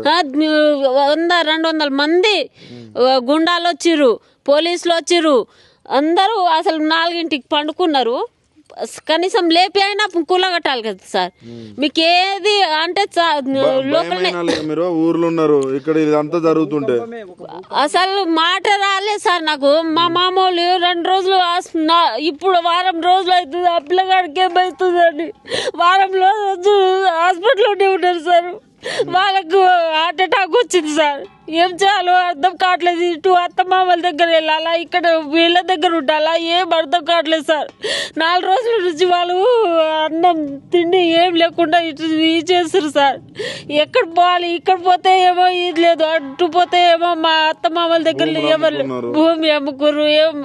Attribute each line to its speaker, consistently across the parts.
Speaker 1: 100-200 మంది గుండాలు వచ్చిర్రు, పోలీసులు వచ్చిర్రు. అందరూ అసలు 4ంటికి పండుకున్నారు. కనీసం లేపి అయినా కూలగట్టాలి కదా సార్. మీకు ఏది అంటే
Speaker 2: మీరు ఊర్లో ఉన్నారు, ఇక్కడ ఇదంతా జరుగుతుంటే
Speaker 1: అసలు మాట రాలేదు సార్ నాకు. మా మామూలు 2 రోజులు ఇప్పుడు వారం రోజులు అవుతుంది. ఆ పిల్లగాడికి ఏమవుతుందండి, వారం రోజులు హాస్పిటల్లోనే ఉన్నారు సార్. వాళ్ళకు హార్ట్ అటాక్ వచ్చింది సార్. ఏం చేయాలో అర్థం కావట్లేదు. ఇటు అత్త మామల దగ్గర వెళ్ళాలా, ఇక్కడ వీళ్ళ దగ్గర ఉండాలా, ఏం అర్థం కావట్లేదు సార్. 4 రోజుల నుంచి వాళ్ళు అన్నం తిండి ఏం లేకుండా ఇటు చేస్తారు సార్. ఎక్కడ పోవాలి, ఇక్కడ పోతే ఏమో ఇది లేదు, అటు పోతే ఏమో మా అత్త మామల దగ్గర ఎవరు భూమి అమ్ముకుర్రు. ఏం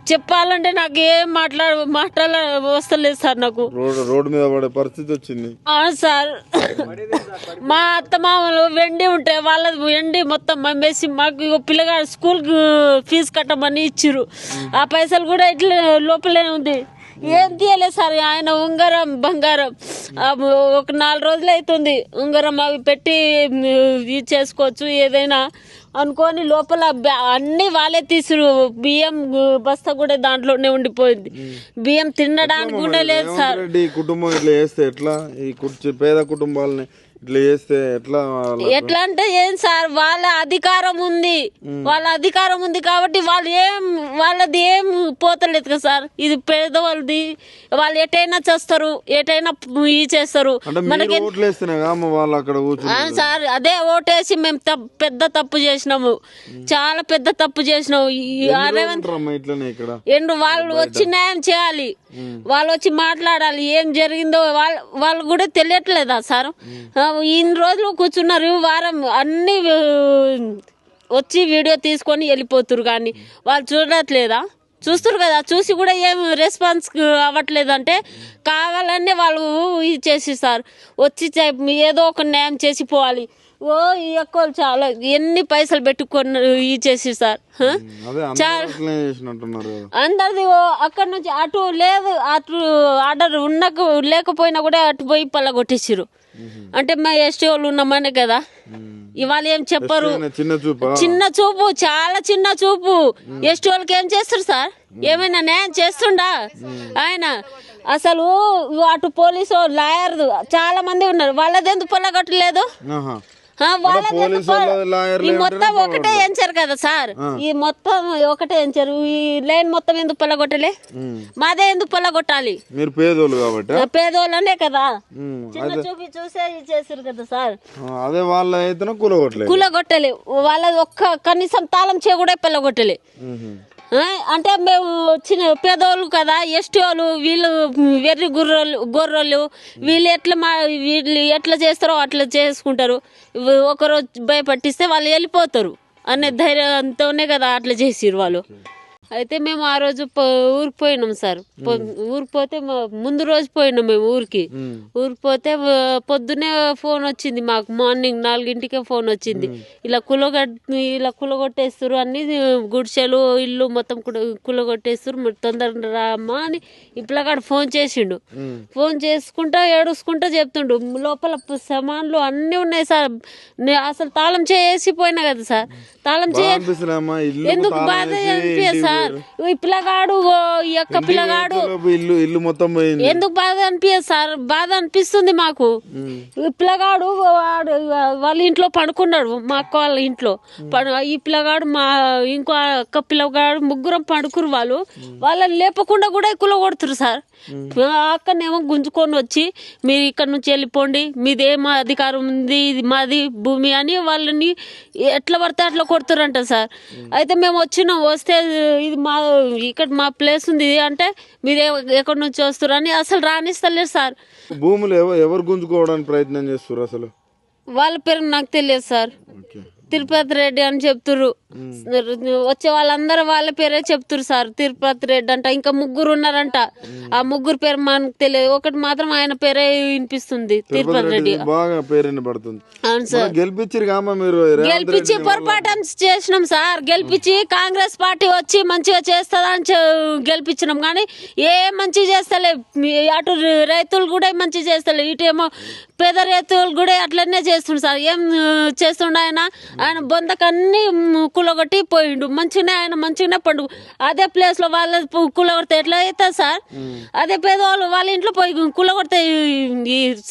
Speaker 1: చెప్పాలంటే నాకు ఏం మాట్లాడ వస్తలేదు సార్. నాకు
Speaker 2: రోడ్డు మీద పడే పరిస్థితి వచ్చింది
Speaker 1: సార్. మా అత్త మామలు వెండి ఉంటే వాళ్ళ వెండి మొత్తం మమ్మేసి మాకు పిల్లగాడు స్కూల్ ఫీజు కట్టమని ఇచ్చిర్రు. ఆ పైసలు కూడా ఇట్లా లోపలే ఉంది. ఏం తీయలేదు సార్. ఆయన ఉంగరం బంగారం ఒక 4 రోజులు అవుతుంది. ఉంగరం అవి పెట్టి ఇది చేసుకోవచ్చు ఏదైనా అనుకోని లోపల అన్ని వాళ్ళే తీసురు. బియ్యం బస్తా కూడా దాంట్లోనే ఉండిపోయింది. బియ్యం తినడానికి కూడా లేదు సార్.
Speaker 2: కుటుంబం ఇట్లా చేస్తే ఎట్లా, ఈ పేద కుటుంబాలని ఇట్లా చేస్తే ఎట్లా
Speaker 1: అంటే ఏం సార్, వాళ్ళ అధికారం ఉంది కాబట్టి వాళ్ళది ఏం పోతలేదు కదా సార్. ఇది పేదవాళ్ళది, వాళ్ళు ఎటైనా చేస్తారు, ఎటైనా చేస్తారు.
Speaker 2: మనకి
Speaker 1: సార్ అదే ఓటేసి మేము పెద్ద తప్పు చేసినాము, చాలా పెద్ద తప్పు చేసినాము. వాళ్ళు వచ్చి న్యాయం చేయాలి, వాళ్ళు వచ్చి మాట్లాడాలి. ఏం జరిగిందో వాళ్ళు కూడా తెలియట్లేదా సార్? ఇన్ని రోజులు కూర్చున్నారు, వారం అన్ని వచ్చి వీడియో తీసుకొని వెళ్ళిపోతురు. కానీ వాళ్ళు చూడట్లేదా? చూస్తారు కదా, చూసి కూడా ఏం రెస్పాన్స్ అవ్వట్లేదు. అంటే కావాలనే వాళ్ళు ఇది చేసి సార్ వచ్చి ఏదో ఒక న్యాయం చేసి పోవాలి. ఈ ఎక్కువ చాలా ఎన్ని పైసలు పెట్టుకొని ఇచ్చేసి సార్. అందరిది అక్కడ నుంచి అటు లేదు, అటు ఆర్డర్ లేకపోయినా కూడా అటు పోయి పల్లగొట్టేసారు. అంటే మా ఎస్టీ వాళ్ళు ఉన్నామనే కదా. ఇవాళ ఏం చెప్పరు, చిన్న చూపు, చాలా చిన్న చూపు. ఎస్టీ వాళ్ళకి ఏం చేస్తారు సార్? ఏమైనా న్యాయం చేస్తుండా ఆయన? అసలు అటు పోలీసు లాయర్ చాలా మంది ఉన్నారు, వాళ్ళది ఎందుకు పల్లగొట్టలేదు? ఈ మొత్తం ఒకటే ఎంచారు కదా సార్, ఈ మొత్తం ఒకటే ఎంచారు. ఈ లైన్ మొత్తం ఎందుకు పొలగొట్టలే? మాదే ఎందుకు పొలగొట్టాలి?
Speaker 2: మీరు పేదోళ్ళు కాబట్టి,
Speaker 1: పేదోళ్ళనే కదా. చిన్న చూపి చూసే చేసారు కదా సార్.
Speaker 2: అదే వాళ్ళ అయితే
Speaker 1: కూలగొట్టలే, వాళ్ళ ఒక్క కనీసం తాళం చే కూడా పొలగొట్టలే. అంటే మేము చిన్న పేదోళ్ళు కదా, ఎస్టీ వాళ్ళు, వీళ్ళు వెర్రి గొర్రెలు, వీళ్ళు ఎట్లా చేస్తారో అట్లా చేసుకుంటారు. ఒకరోజు భయపట్టిస్తే వాళ్ళు వెళ్ళిపోతారు అనే ధైర్యంతోనే కదా అట్లా చేసిరు వాళ్ళు. అయితే మేము ఆ రోజు ఊరికి పోయినాం సార్. ఊరికి పోతే ముందు రోజు పోయినాం మేము ఊరికి పోతే పొద్దునే ఫోన్ వచ్చింది మాకు. మార్నింగ్ 4ంటికే ఫోన్ వచ్చింది. ఇలా కులగొట్టేస్తారు అన్ని గుడిసెలు ఇల్లు మొత్తం కులగొట్టేస్తారు, తొందరగా రామ్మా అని ఇప్పటికాడు ఫోన్ చేసిండు. ఫోన్ చేసుకుంటా ఏడుసుకుంటా చెప్తుండు. లోపల సామాన్లు అన్నీ ఉన్నాయి సార్. అసలు తాళం చేసిపోయినా కదా సార్. తాళం ఎందుకు బాధ అనిపించదు సార్? ఈ పిల్లగాడు, ఈ యొక్క పిల్లగాడు
Speaker 2: ఇల్లు మొత్తం
Speaker 1: ఎందుకు బాధ అనిపించదు సార్? బాధ అనిపిస్తుంది మాకు. ఈ పిల్లగాడు వాళ్ళ ఇంట్లో పడుకున్నాడు, మా అక్క వాళ్ళ ఇంట్లో. ఈ పిల్లగాడు మా ఇంకో అక్క పిల్లగాడు ముగ్గురం పడుకురు. వాళ్ళని లేపకుండా కూడా కూలగొడుతురు సార్. అక్కనేమో గుంజుకొని వచ్చి మీరు ఇక్కడ నుంచి వెళ్ళిపోండి, మీదేమో అధికారం ఉంది, ఇది మాది భూమి అని వాళ్ళని ఎట్లా పడితే అట్లా కొడుతురంట సార్. అయితే మేము వస్తే ఇది ఇక్కడ మా ప్లేస్ ఉంది అంటే మీరు ఎక్కడి నుంచి వస్తారు అని అసలు రానిస్తలేరు సార్.
Speaker 2: భూములు ఎవరు గుంజుకోవడానికి ప్రయత్నం చేస్తారు? అసలు
Speaker 1: వాళ్ళ పేరు నాకు తెలియదు సార్. తిరుపతి రెడ్డి అని చెప్తురు. వచ్చే వాళ్ళందరూ వాళ్ళ పేరే చెప్తురు సార్. తిరుపతి రెడ్డి అంట, ఇంకా 3 ఉన్నారంట. ఆ 3 పేరు మనకు తెలియదు. ఒకటి మాత్రం ఆయన పేరే వినిపిస్తుంది, తిరుపతి రెడ్డి. అవును సార్. గెలిపించి పొరపాటు చేసినాం సార్. గెలిపించి కాంగ్రెస్ పార్టీ వచ్చి మంచిగా చేస్తుందని గెలిపించినాం. కానీ ఏ మంచి చేస్తలే, అటు రైతులు కూడా మంచి చేస్తలే, ఇటేమో పేద రైతులు కూడా అట్లనే చేస్తుండు సార్. ఏం చేస్తుండ ఆయన బొందకన్నీ కులగొట్టి పోయిండు. మంచిగానే పండు. అదే ప్లేస్ లో వాళ్ళ కులగొడితే ఎట్లా అవుతుంది సార్? అదే పేదవాళ్ళు వాళ్ళ ఇంట్లో పోయి కులగొడితే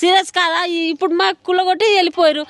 Speaker 1: సీరియస్ కాదా? ఇప్పుడు మాకు కులగొట్టి వెళ్ళిపోయారు.